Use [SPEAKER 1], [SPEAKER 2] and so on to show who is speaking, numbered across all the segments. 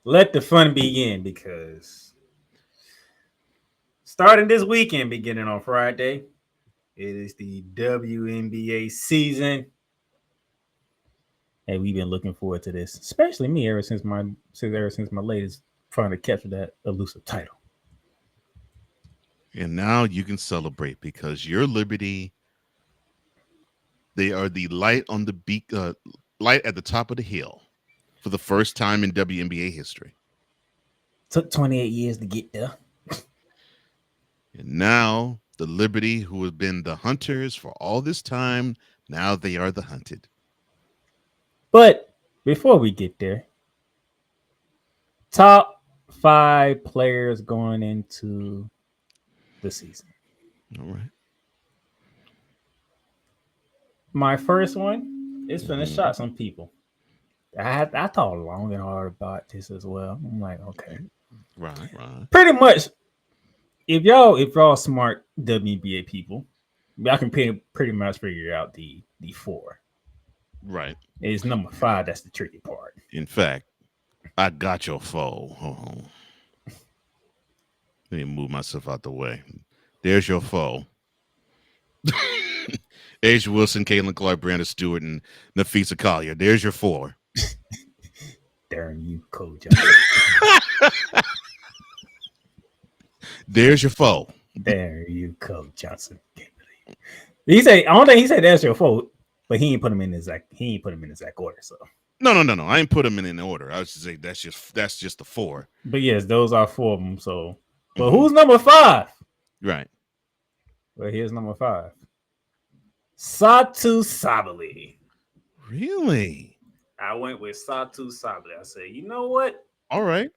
[SPEAKER 1] let the fun begin because starting this weekend, beginning on Friday, it is the WNBA season. Hey, we've been looking forward to this, especially me ever since my latest trying to capture that elusive title.
[SPEAKER 2] And now you can celebrate because your Liberty, they are the light at the top of the hill for the first time in WNBA history.
[SPEAKER 1] Took 28 years to get there.
[SPEAKER 2] And now the Liberty, who have been the hunters for all this time, now they are the hunted.
[SPEAKER 1] But before we get there, top five players going into the season.
[SPEAKER 2] All right.
[SPEAKER 1] My first one is finna
[SPEAKER 2] Mhm.
[SPEAKER 1] shot some people. I thought long and hard about this as well. I'm like, okay,
[SPEAKER 2] Okay. Right, right.
[SPEAKER 1] pretty much. If y'all smart WBA people, y'all can pretty much figure out the four.
[SPEAKER 2] Right.
[SPEAKER 1] It's number five that's the tricky part.
[SPEAKER 2] In fact, I got your foe. Hold on. Let me move myself out the way. There's your foe. Asia Wilson, Caitlin Clark, Brandon Stewart, and Nafisa Collier. There's your four.
[SPEAKER 1] Darn you, Cole Johnson.
[SPEAKER 2] There's your foe.
[SPEAKER 1] There you, Cole Johnson. He said, I don't think he said that's your fault, but he ain't put him in his exact order. So,
[SPEAKER 2] No, no, no, no. I didn't put them in order. I was just saying that's just the four.
[SPEAKER 1] but yes, those are four of them. So, but
[SPEAKER 2] Hmm.
[SPEAKER 1] who's number five?
[SPEAKER 2] Right.
[SPEAKER 1] Well, here's number five. Satu Sabali.
[SPEAKER 2] Really?
[SPEAKER 1] I went with Satu Sabali. I said, you know what?
[SPEAKER 2] All right.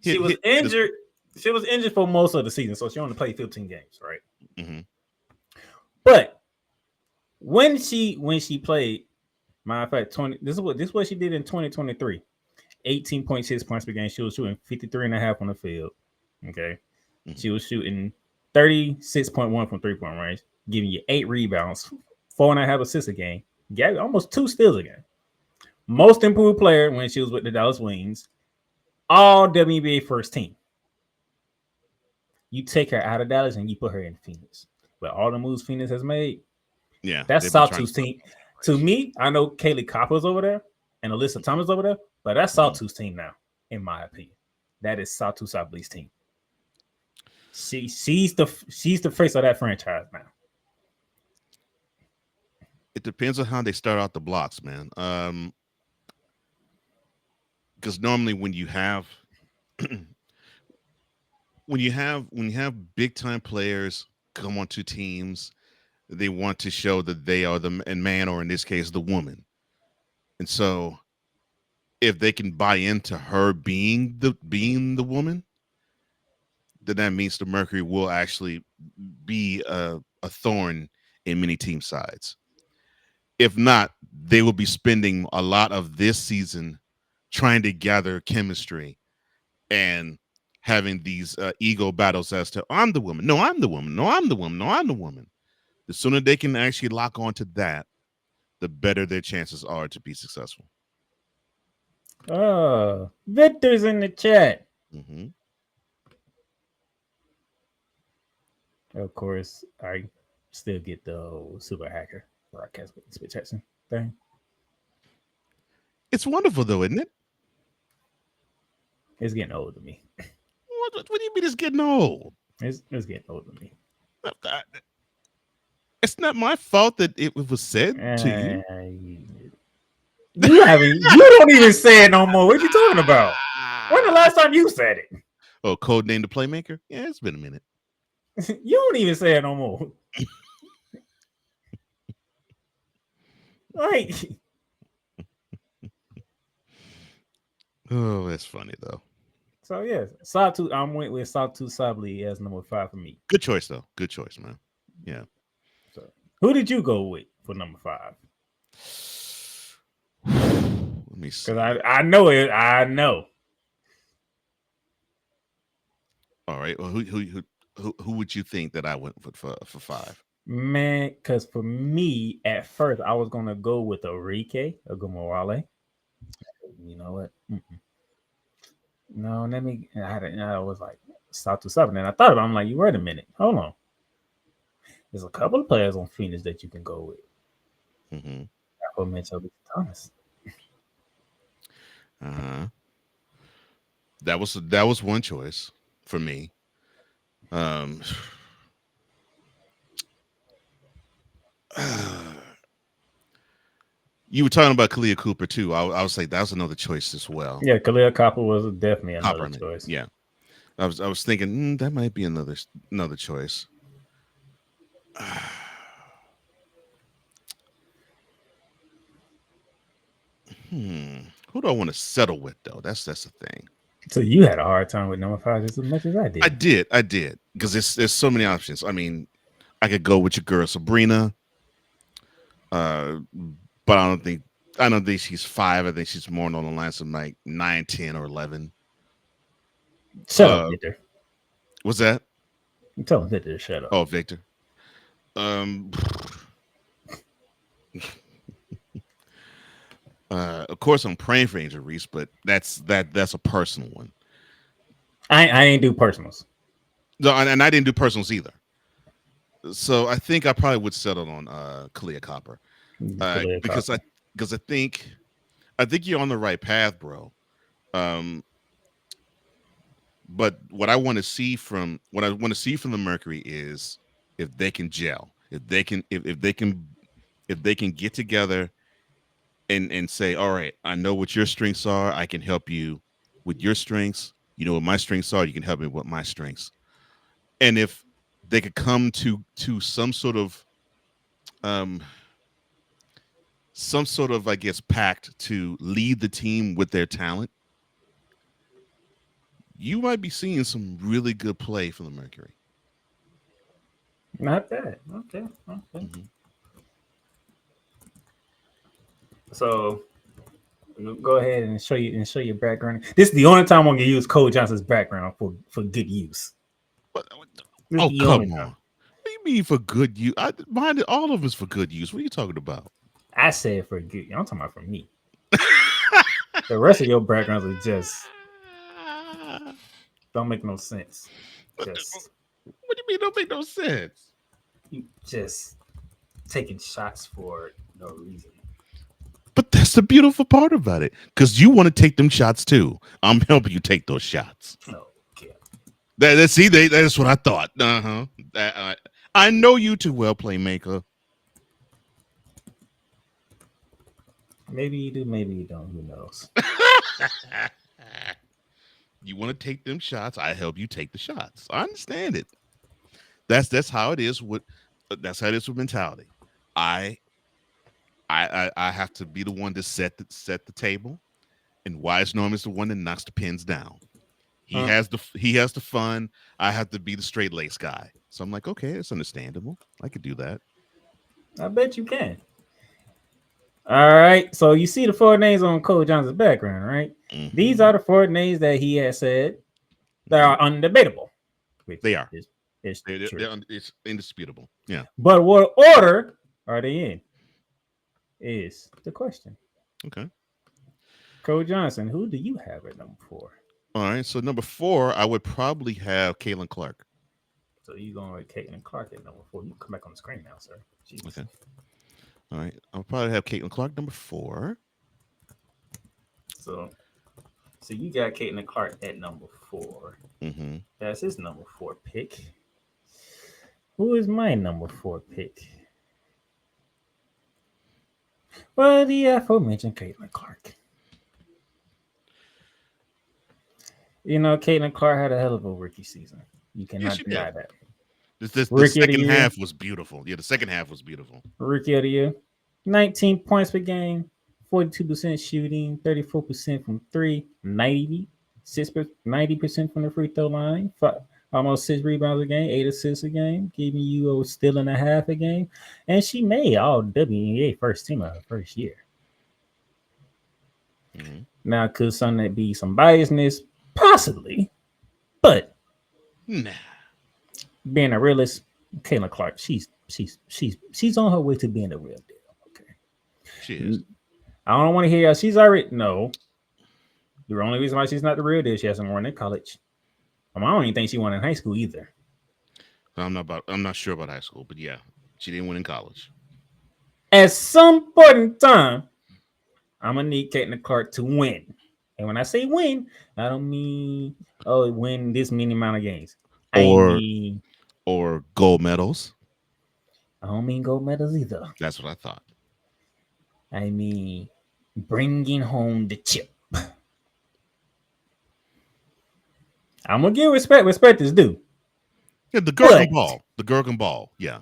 [SPEAKER 1] She
[SPEAKER 2] Hit
[SPEAKER 1] was
[SPEAKER 2] hit hit us.
[SPEAKER 1] injured. She was injured for most of the season, so she only played 15 games, right?
[SPEAKER 2] Hmm.
[SPEAKER 1] But when she played, matter of fact, 20 this is what she did in 2023. 18.6 points per game. She was shooting 53.5 on the field. Okay.
[SPEAKER 2] Hmm.
[SPEAKER 1] She was shooting 36.1 from three-point range, giving you 8 rebounds, 4.5 assists a game, gave almost 2 steals a game. Most improved player when she was with the Dallas Wings, all WNBA first team. You take her out of Dallas and you put her in Phoenix. But all the moves Phoenix has made,
[SPEAKER 2] Yeah,
[SPEAKER 1] that's
[SPEAKER 2] they've been trying to
[SPEAKER 1] Sawtooth's
[SPEAKER 2] stop
[SPEAKER 1] team. To
[SPEAKER 2] Price.
[SPEAKER 1] me, I know Kaylee Copper's over there and Alyssa Thomas over there, but that's
[SPEAKER 2] Hmm.
[SPEAKER 1] Sawtooth's team now, in my opinion. That is Sawtooth Sable's team. She's the face of that franchise now.
[SPEAKER 2] It depends on how they start out the blocks, man. Because normally when you have big time players come onto teams, they want to show that they are the man, or in this case, the woman. And so, if they can buy into her being the woman, then that means the Mercury will actually be a thorn in many team sides. If not, they will be spending a lot of this season trying to gather chemistry and having these ego battles as to I'm the woman, no, I'm the woman, no, I'm the woman, no, I'm the woman. The sooner they can actually lock onto that, the better their chances are to be successful.
[SPEAKER 1] Oh, Victor's in the chat.
[SPEAKER 2] Hmm.
[SPEAKER 1] Of course, I still get the super hacker broadcast with Spit Jackson thing.
[SPEAKER 2] It's wonderful, though, isn't it?
[SPEAKER 1] It's getting old to me.
[SPEAKER 2] What do you mean it's getting old?
[SPEAKER 1] It's getting old to me.
[SPEAKER 2] Uh, uh, It's not my fault that it was said to you.
[SPEAKER 1] You haven't. You don't even say it no more. What you talking about? When the last time you said
[SPEAKER 2] Oh, code name the Playmaker? Yeah, it's been a minute.
[SPEAKER 1] it? You don't even say it no more. Like,
[SPEAKER 2] Oh, that's funny, though.
[SPEAKER 1] so yes, Sawtooth. I went with Sawtooth Sabli as number five for me.
[SPEAKER 2] Good choice, though. Good choice, man. Yeah.
[SPEAKER 1] So, who did you go with for number five?
[SPEAKER 2] Let me
[SPEAKER 1] Because
[SPEAKER 2] see.
[SPEAKER 1] I know it. I know.
[SPEAKER 2] All right. Well, who would you think that I went for five?
[SPEAKER 1] Man, because for me, at first, I was gonna go with Enrique Ogumawale. You know what? Mm-mm. No, let me. I was like, stop to something. And I thought about it. I'm like, you wait a minute. Hold on. There's a couple of players on Phoenix that you can go with.
[SPEAKER 2] Hmm.
[SPEAKER 1] I mentioned Thomas.
[SPEAKER 2] Uh-huh. That was one choice for me. Um, you were talking about Kalia Cooper too. I was like, that was another choice as well.
[SPEAKER 1] Yeah, Khalil Copper was definitely
[SPEAKER 2] Copper,
[SPEAKER 1] another
[SPEAKER 2] I mean,
[SPEAKER 1] choice.
[SPEAKER 2] yeah. I was thinking that might be another choice. Hmm. Who do I want to settle with though? That's the thing.
[SPEAKER 1] So you had a hard time with number five just as much as I did.
[SPEAKER 2] I did, because there's so many options. I mean, I could go with your girl Sabrina, uh, but I don't think she's five. I think she's more on the lines of like 9, 10, or 11.
[SPEAKER 1] Shut up,
[SPEAKER 2] Uh,
[SPEAKER 1] Victor.
[SPEAKER 2] what's that?
[SPEAKER 1] Tell him Victor to shut up.
[SPEAKER 2] Oh, Victor. Um, of course, I'm praying for Angel Reese, but that's a personal one.
[SPEAKER 1] I ain't do personals.
[SPEAKER 2] No, and I didn't do personals either. So I think I probably would settle on Kalia Copper,
[SPEAKER 1] Khalil
[SPEAKER 2] because I
[SPEAKER 1] Copper.
[SPEAKER 2] because I think you're on the right path, bro. Um, but what I want to see from the Mercury is if they can gel, if they can get together and say, all right, I know what your strengths are. I can help you with your strengths. You know what my strengths are. You can help me with my strengths. And if they could come to um some sort of, I guess, pact to lead the team with their talent, you might be seeing some really good play from the Mercury.
[SPEAKER 1] Not bad. Okay. Okay.
[SPEAKER 2] Hmm.
[SPEAKER 1] So go ahead and show your background. This is the only time I'm gonna use Cole Johnson's background for good use. This is
[SPEAKER 2] Oh,
[SPEAKER 1] the only
[SPEAKER 2] come
[SPEAKER 1] time.
[SPEAKER 2] on. What do you mean for good use? I mind all of us for good use. What are you talking about?
[SPEAKER 1] I said for good. I'm talking about for me. The rest of your backgrounds are just don't make no sense.
[SPEAKER 2] What do
[SPEAKER 1] Just
[SPEAKER 2] you mean don't make no sense?
[SPEAKER 1] you just taking shots for no reason.
[SPEAKER 2] But that's the beautiful part about it, because you want to take them shots too. I'm helping you take those shots.
[SPEAKER 1] No, okay.
[SPEAKER 2] That's what I thought. Uh-huh. I know you too well, Playmaker.
[SPEAKER 1] Maybe you do, maybe you don't. Who knows?
[SPEAKER 2] You want to take them shots, I help you take the shots. I understand it. That's how it is with mentality. I I have to be the one to set the table, and Wise Norm is the one that knocks the pins down.
[SPEAKER 1] Mm,
[SPEAKER 2] He has the fun. I have to be the straight lace guy. So I'm like, okay, it's understandable. I could do that.
[SPEAKER 1] I bet you can. All right. So you see the four names on Cole Johnson's background, right? These
[SPEAKER 2] Hmm.
[SPEAKER 1] are the four names that he has said that
[SPEAKER 2] Hmm.
[SPEAKER 1] are undebatable, which
[SPEAKER 2] They are.
[SPEAKER 1] is true.
[SPEAKER 2] It's indisputable. Yeah.
[SPEAKER 1] But what order are they in? Is the question.
[SPEAKER 2] Okay.
[SPEAKER 1] Cole Johnson, who do you have at number four?
[SPEAKER 2] All right. So number 4, I would probably have Caitlin Clark.
[SPEAKER 1] So you going with Caitlin Clark at number four? You come back on the screen now, sir. Jeez.
[SPEAKER 2] Okay. All right. I'll probably have Caitlin Clark number 4.
[SPEAKER 1] So so you got Caitlin Clark at number four.
[SPEAKER 2] Mm-hmm.
[SPEAKER 1] That's his number four pick. Who is my number four pick? Well, the aforementioned Caitlin Clark. You know, Caitlin Clark had a hell of a rookie season. You
[SPEAKER 2] Yes,
[SPEAKER 1] cannot
[SPEAKER 2] she did.
[SPEAKER 1] deny that.
[SPEAKER 2] The
[SPEAKER 1] Rookie of the
[SPEAKER 2] second
[SPEAKER 1] year,
[SPEAKER 2] half was beautiful. Yeah, the second half was beautiful.
[SPEAKER 1] rookie of the year, 19 points per game, 42% shooting, 34% from three, 90% from the free throw line, almost 6 rebounds a game, 8 assists a game, giving you a steal and a half a game. And she made all WNBA first team of her first year.
[SPEAKER 2] Hmm.
[SPEAKER 1] Now, could some that be some biasness? Possibly. But
[SPEAKER 2] Nah,
[SPEAKER 1] being a realist, Kayla Clark, she's on her way to being a real deal.
[SPEAKER 2] she is.
[SPEAKER 1] Okay. I don't want to hear she's already no. The only reason why she's not the real deal, she hasn't won in college. I don't even think she won in high school either.
[SPEAKER 2] I'm not sure about high school, but yeah, she didn't win in college.
[SPEAKER 1] At some point in time, I'm gonna need Caitlin Clark to win. And when I say win, I don't mean win this many amount of games. I
[SPEAKER 2] Or
[SPEAKER 1] mean
[SPEAKER 2] gold medals.
[SPEAKER 1] I don't mean gold medals either.
[SPEAKER 2] That's what I thought.
[SPEAKER 1] I mean bringing home the chip. I'm gonna give respect. Respect is due.
[SPEAKER 2] Yeah, the Gurkhan
[SPEAKER 1] But
[SPEAKER 2] ball. The Gurkhan ball. Yeah.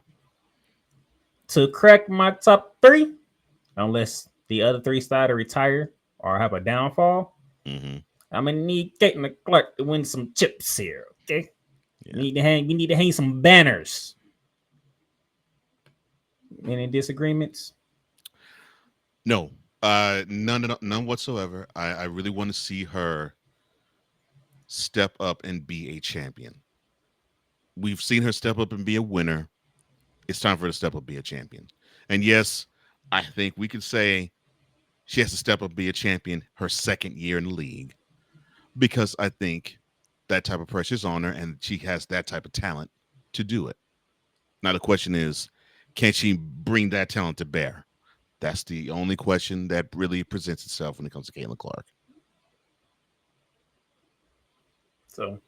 [SPEAKER 1] to crack my top three, unless the other three start to retire or have a downfall,
[SPEAKER 2] Hmm.
[SPEAKER 1] I'm gonna need Caitlin Clark to win some chips here. Okay,
[SPEAKER 2] Yeah.
[SPEAKER 1] we need to hang some banners. Any disagreements?
[SPEAKER 2] No. None whatsoever. I really want to see her step up and be a champion. We've seen her step up and be a winner. It's time for her to step up and be a champion. And yes, I think we could say she has to step up and be a champion her second year in the league because I think that type of pressure is on her and she has that type of talent to do it. Now the question is, can she bring that talent to bear? That's the only question that really presents itself when it comes to Caitlin Clark.
[SPEAKER 1] So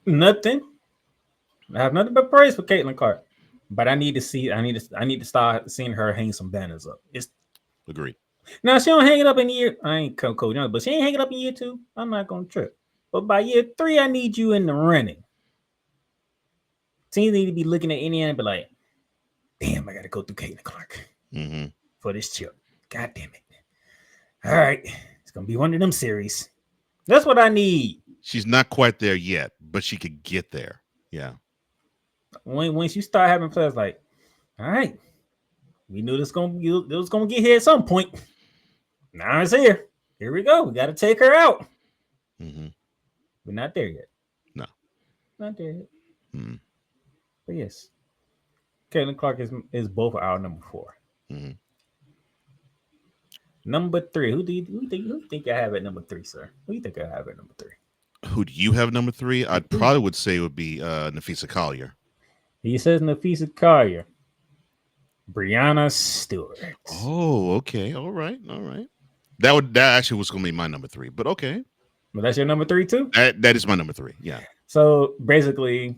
[SPEAKER 1] nothing. I have nothing but praise for Caitlin Clark. But I need to see. I need to start seeing her hang some banners up. It's
[SPEAKER 2] Agree.
[SPEAKER 1] now she don't hang it up in year. I ain't Cole Johnson, but she ain't hang it up in year two. I'm not gonna trip. But by year three, I need you in the running. Teams need to be looking at Indiana and be like, "Damn, I got to go through Caitlin Clark
[SPEAKER 2] Hmm.
[SPEAKER 1] for this chip. God damn it! All right, it's gonna be one of them series. That's what I need.
[SPEAKER 2] She's not quite there yet, but she could get there. Yeah.
[SPEAKER 1] Once you start having players like, all right, we knew this was gonna get here at some point. Now it's here. Here we go. We got to take her out.
[SPEAKER 2] Hmm.
[SPEAKER 1] We're not there yet.
[SPEAKER 2] No.
[SPEAKER 1] Not there yet.
[SPEAKER 2] Hmm.
[SPEAKER 1] But yes, Caitlin Clark is both our number four.
[SPEAKER 2] Hmm.
[SPEAKER 1] Number three. Who think I have at number three, sir? Who do you think I have at number three?
[SPEAKER 2] Who do you have number three? I'd probably would say it would be Nafisa Collier.
[SPEAKER 1] He says Nafisa Collier, Brianna Stewart.
[SPEAKER 2] Oh, okay. All right. All right. That actually was going to be my number three, but okay.
[SPEAKER 1] But that's your number three too.
[SPEAKER 2] That is my number three. Yeah.
[SPEAKER 1] So basically,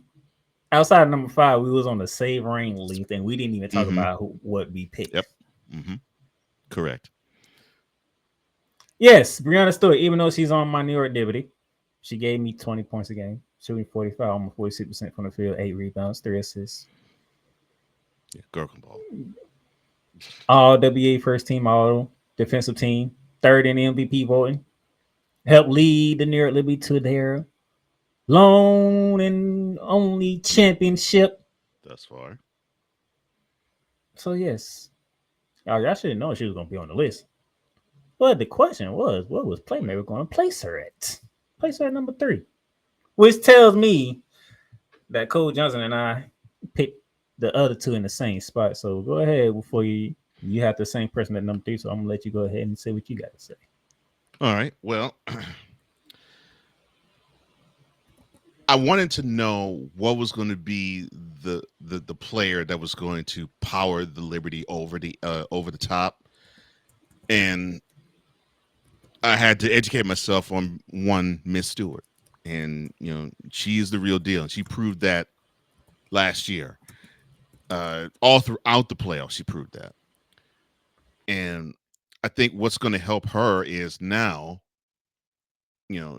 [SPEAKER 1] outside of number five, we was on the save ring length, and we didn't even talk
[SPEAKER 2] Hmm.
[SPEAKER 1] about what we picked.
[SPEAKER 2] Yep. Hmm. Correct.
[SPEAKER 1] Yes, Brianna Stewart. Even though she's on my New York Liberty, she gave me 20 points a game, shooting 45, almost 46% from the field, 8 rebounds, 3 assists.
[SPEAKER 2] Yeah. Gurkhan ball.
[SPEAKER 1] All WA first team, all defensive team, third in MVP voting. Helped lead the New York Liberty to their lone and only championship.
[SPEAKER 2] Thus far.
[SPEAKER 1] So yes, y'all should have known she was gonna be on the list. But the question was, what was Playmaker going to place her at? Place her at number three, which tells me that Cole Johnson and I picked the other two in the same spot. So go ahead before you have the same person at number three. So I'm gonna let you go ahead and say what you got to say.
[SPEAKER 2] All right. Well, I wanted to know what was going to be the player that was going to power the Liberty over the top, and I had to educate myself on one Miss Stewart, and she is the real deal. And she proved that last year, all throughout the playoffs. She proved that, and I think what's going to help her is now,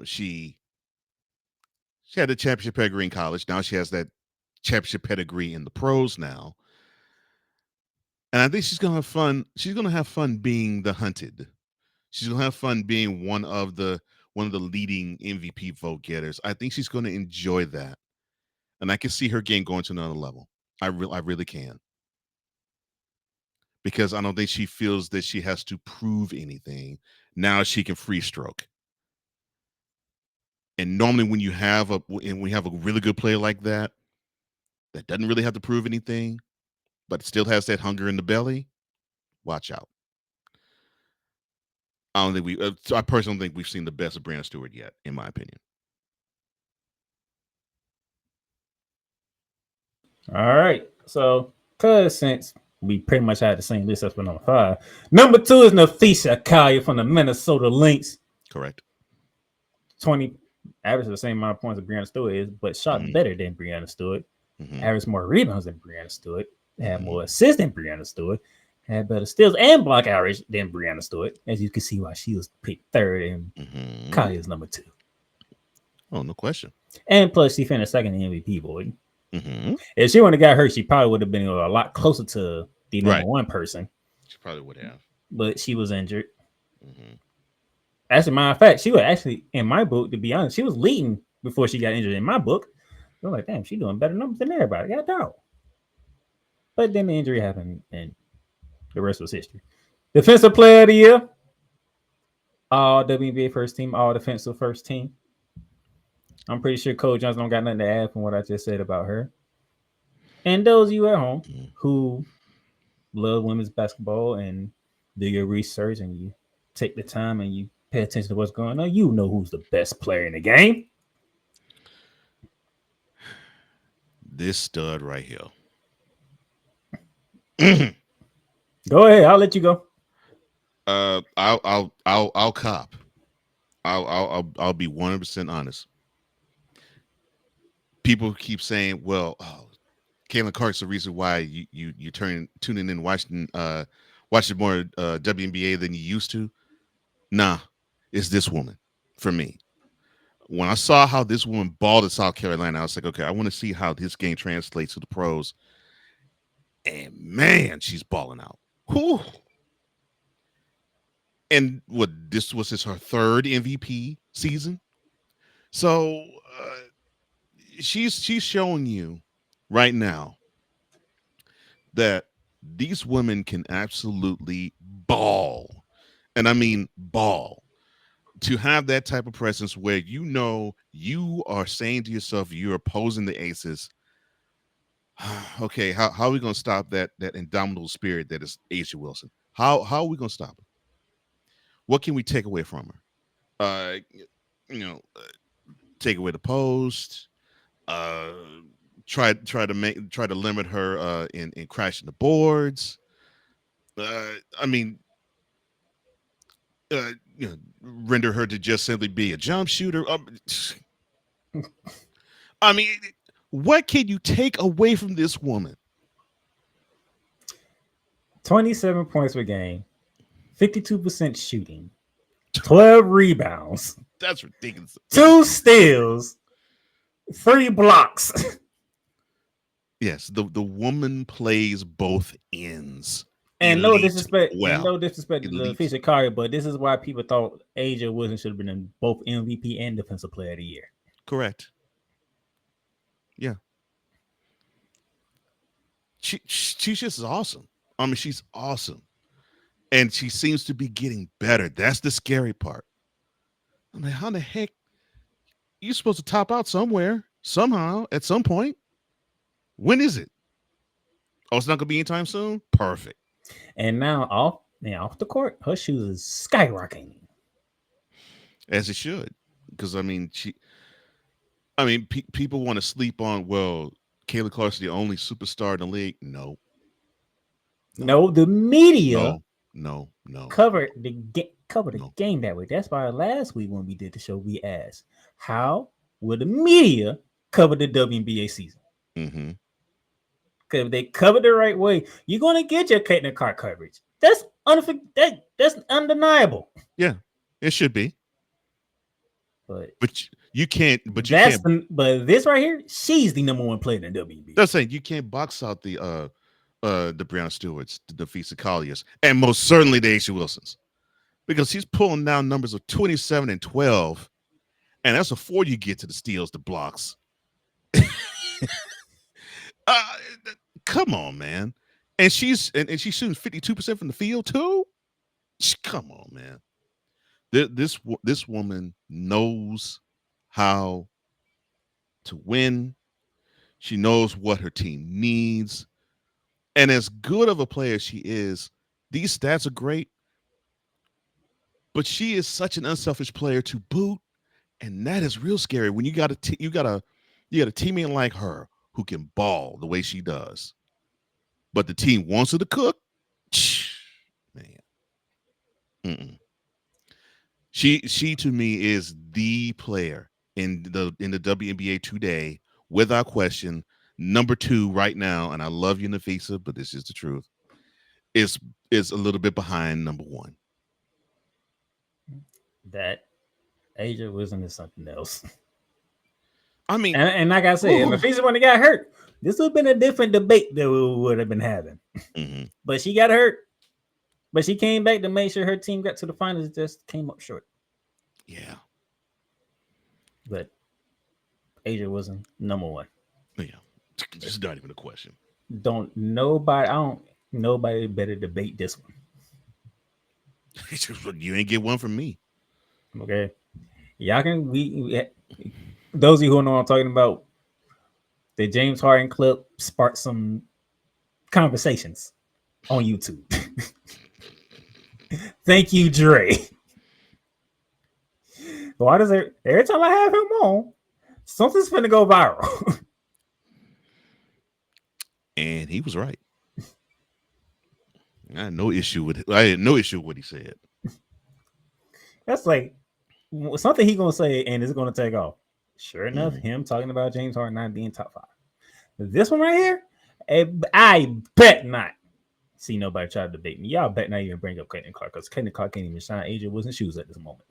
[SPEAKER 2] she had the championship pedigree in college. Now she has that championship pedigree in the pros now, and I think she's gonna have fun. She's gonna have fun being the hunted. She's gonna have fun being one of the leading MVP vote getters. I think she's gonna enjoy that, and I can see her game going to another level. I really can, because I don't think she feels that she has to prove anything. Now she can free stroke, and normally when we have a really good player like that doesn't really have to prove anything, but still has that hunger in the belly. Watch out. I don't think we. So I personally think we've seen the best of Brianna Stewart yet, in my opinion.
[SPEAKER 1] All right. So, cause since we pretty much had the same list as for number 5, number 2 is Nafisa Collier from the Minnesota Lynx.
[SPEAKER 2] Correct.
[SPEAKER 1] 20 average the same amount of points that Brianna Stewart is, but shot
[SPEAKER 2] Hmm.
[SPEAKER 1] better than Brianna Stewart.
[SPEAKER 2] Hmm.
[SPEAKER 1] Averaged more rebounds than Brianna Stewart. Had
[SPEAKER 2] Hmm.
[SPEAKER 1] more assists than Brianna Stewart. Had better steals and block average than Brianna Stewart. As you can see, why she was picked third and
[SPEAKER 2] Hmm.
[SPEAKER 1] Collier's number 2.
[SPEAKER 2] Oh, no question.
[SPEAKER 1] And plus, she finished second in MVP boy.
[SPEAKER 2] Hmm.
[SPEAKER 1] If she wouldn't have got hurt, she probably would have been a lot closer to the number
[SPEAKER 2] Right.
[SPEAKER 1] 1 person.
[SPEAKER 2] She probably would have.
[SPEAKER 1] But she was injured.
[SPEAKER 2] Hmm.
[SPEAKER 1] As a matter of fact, she was actually in my book. To be honest, she was leading before she got injured. In my book, I'm like, damn, she doing better numbers than everybody. God dog. But then the injury happened, and the rest was history. Defensive Player of the Year, all WNBA first team, all defensive first team. I'm pretty sure Cole Johnson don't got nothing to add from what I just said about her. And those of you at home who love women's basketball and do your research and you take the time and you pay attention to what's going on, you know who's the best player in the game.
[SPEAKER 2] This stud right here.
[SPEAKER 1] Go ahead, I'll let you go.
[SPEAKER 2] I'll cop. I'll be 100% honest. People keep saying, "Well, oh, Caitlin Clark's the reason why you tuning in watching more WNBA than you used to." Nah, it's this woman for me. When I saw how this woman balled at South Carolina, I was like, okay, I want to see how this game translates to the pros. And man, she's balling out. Whew. And what this her third MVP season. So she's showing you right now that these women can absolutely ball. And I mean ball. To have that type of presence where you know you are saying to yourself, you're opposing the aces. Okay, how are we gonna stop that indomitable spirit that is Asia Wilson? How are we gonna stop her? What can we take away from her? You know, take away the post. Uh, try to limit her in crashing the boards. I mean, render her to just simply be a jump shooter. I mean, what can you take away from this woman?
[SPEAKER 1] 27 points per game, 52% shooting, 12 rebounds,
[SPEAKER 2] That's ridiculous.
[SPEAKER 1] 2 steals, 3 blocks.
[SPEAKER 2] Yes, the woman plays both ends.
[SPEAKER 1] And no
[SPEAKER 2] Elite
[SPEAKER 1] disrespect,
[SPEAKER 2] well.
[SPEAKER 1] to
[SPEAKER 2] Elite.
[SPEAKER 1] Fisher Curry, but this is why people thought Asia Wilson should have been in both MVP and Defensive Player of the Year.
[SPEAKER 2] Correct. Yeah. She's just awesome. I mean, she's awesome. And she seems to be getting better. That's the scary part. I'm like, how the heck you supposed to top out somewhere, somehow, at some point? When is it? Oh, it's not gonna be anytime soon? Perfect.
[SPEAKER 1] And now off the court, her shoes is skyrocketing.
[SPEAKER 2] As it should. Because people want to sleep on, well, Kayla Clark's the only superstar in the league. No, no,
[SPEAKER 1] No, the media
[SPEAKER 2] no, no, no,
[SPEAKER 1] covered the
[SPEAKER 2] no.
[SPEAKER 1] game that way. That's why last week when we did the show, we asked, how will the media cover the WNBA season?
[SPEAKER 2] Mm-hmm.
[SPEAKER 1] Because if they cover the right way, you're gonna get your Caitlin Clark coverage. That's undeniable.
[SPEAKER 2] Yeah, it should be.
[SPEAKER 1] But
[SPEAKER 2] But you can't. But you
[SPEAKER 1] that's
[SPEAKER 2] can't.
[SPEAKER 1] but this right here, she's the number 1 player in the WNBA.
[SPEAKER 2] That's saying you can't box out the Brianna Stewarts, the Fisa Colliers, and most certainly the Asia Wilsons, because she's pulling down numbers of 27 and 12, and that's before you get to the steals, the blocks. uh, Come on, man. And she's shooting 52% from the field too. Come on, man. This woman knows how to win. She knows what her team needs. And as good of a player as she is, these stats are great. but she is such an unselfish player to boot, and that is real scary when you got a teammate like her who can ball the way she does, but the team wants her to cook. Man, mm-mm. She to me is the player in the WNBA today, without question. Number two right now, and I love you, Nafisa, but this is the truth. Is is a little bit behind number one.
[SPEAKER 1] That Asia Wilson is something else.
[SPEAKER 2] I mean,
[SPEAKER 1] And like I said, if
[SPEAKER 2] ooh.
[SPEAKER 1] Nafisa wouldn't have got hurt, this would have been a different debate that we would have been having.
[SPEAKER 2] Mhm.
[SPEAKER 1] But she got hurt. But she came back to make sure her team got to the finals. Just came up short.
[SPEAKER 2] Yeah,
[SPEAKER 1] But Asia wasn't number one.
[SPEAKER 2] yeah, just not even a question.
[SPEAKER 1] Don't nobody. I don't. Nobody better debate this one.
[SPEAKER 2] You ain't get one from me.
[SPEAKER 1] Okay, y'all can. Those of you who know what I'm talking about, the James Harden clip sparked some conversations on YouTube. Thank you, Dre. Why does it every time I have him on, something's finna go viral?
[SPEAKER 2] And he was right. I had no issue with what he said.
[SPEAKER 1] That's like something he gonna say, and it's gonna take off. Sure enough,
[SPEAKER 2] Mhm.
[SPEAKER 1] him talking about James Harden not being top five. This one right here, I bet not see nobody try to debate me. Y'all bet not even bring up Caitlin Clark because Caitlin Clark can't even shine Asia Wilson shoes at this moment.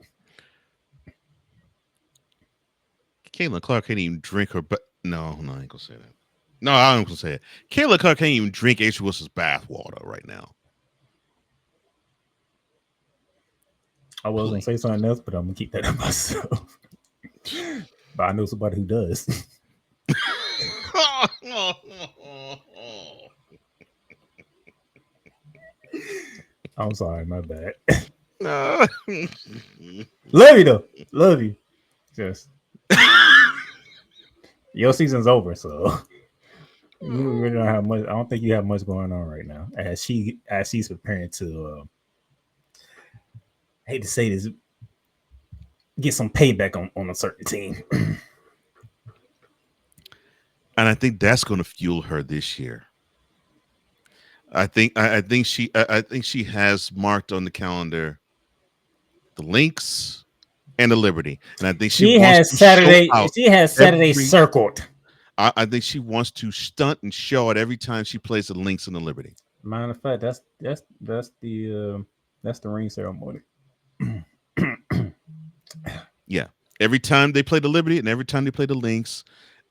[SPEAKER 2] Caitlin Clark can't even drink her. But no, I ain't gonna say that. No, I ain't gonna say it. Caitlin Clark can't even drink H. Wilson's bath water right now.
[SPEAKER 1] I was gonna say
[SPEAKER 2] Please.
[SPEAKER 1] something else, but I'm gonna keep that to myself. But I know somebody who does. I'm sorry, my bad. Love you though. Love you. Just your season's over, so you really don't have much. I don't think you have much going on right now. As she's preparing to I hate to say this, get some payback on a certain team.
[SPEAKER 2] And I think that's going to fuel her this year. I think she has marked on the calendar the Lynx and the Liberty, and I think she
[SPEAKER 1] She
[SPEAKER 2] wants
[SPEAKER 1] has
[SPEAKER 2] to show
[SPEAKER 1] Saturday.
[SPEAKER 2] out
[SPEAKER 1] She has Saturday
[SPEAKER 2] every.
[SPEAKER 1] circled.
[SPEAKER 2] I think she wants to stunt and show it every time she plays the Lynx and the Liberty.
[SPEAKER 1] Matter of fact, that's the ring ceremony.
[SPEAKER 2] Yeah, every time they play the Liberty and every time they play the Lynx,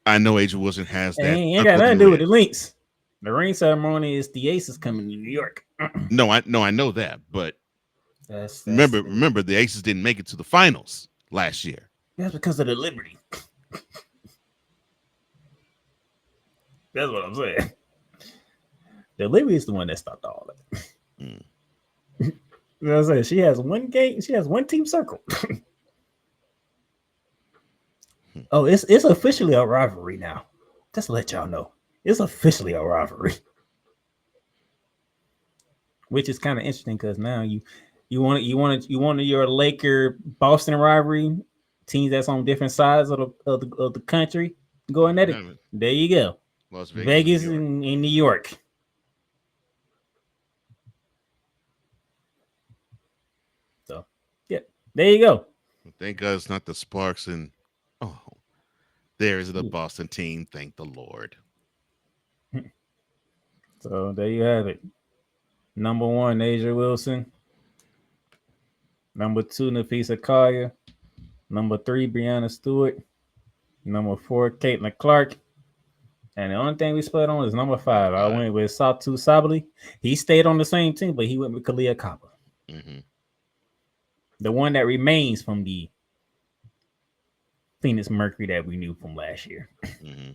[SPEAKER 2] I know Adrian Wilson has that
[SPEAKER 1] Ain't got
[SPEAKER 2] circle
[SPEAKER 1] nothing
[SPEAKER 2] in
[SPEAKER 1] to do with
[SPEAKER 2] red.
[SPEAKER 1] the links. The ring ceremony is the Aces coming to New York.
[SPEAKER 2] No, I know that, but
[SPEAKER 1] That's
[SPEAKER 2] remember the Aces didn't make it to the finals last year.
[SPEAKER 1] that's because of the Liberty. That's what I'm saying. The Liberty is the one that stopped all that.
[SPEAKER 2] Mm.
[SPEAKER 1] You know what I'm saying? She has one game. She has one team circle. Oh, it's officially a rivalry now. Just to let y'all know, it's officially a rivalry, which is kind of interesting because now you want your Laker Boston rivalry teams that's on different sides of the country
[SPEAKER 2] There
[SPEAKER 1] going
[SPEAKER 2] you
[SPEAKER 1] at it.
[SPEAKER 2] have it.
[SPEAKER 1] There you go,
[SPEAKER 2] Las Vegas and New
[SPEAKER 1] Vegas
[SPEAKER 2] York.
[SPEAKER 1] in New York. So yeah, there you go.
[SPEAKER 2] Thank God it's not the Sparks and oh, there's the Boston team. Thank the Lord.
[SPEAKER 1] So there you have it. Number one, Asia Wilson. Number two, Nafisa Collier. Number three, Brianna Stewart. Number four, Caitlin Clark. And the only thing we split on is number
[SPEAKER 2] Number
[SPEAKER 1] five. I
[SPEAKER 2] five.
[SPEAKER 1] went with Satu Sabali. He stayed on the same team, but he went with Kalia Kappa,
[SPEAKER 2] Hmm.
[SPEAKER 1] the one that remains from the Phoenix Mercury that we knew from last year.
[SPEAKER 2] Hmm.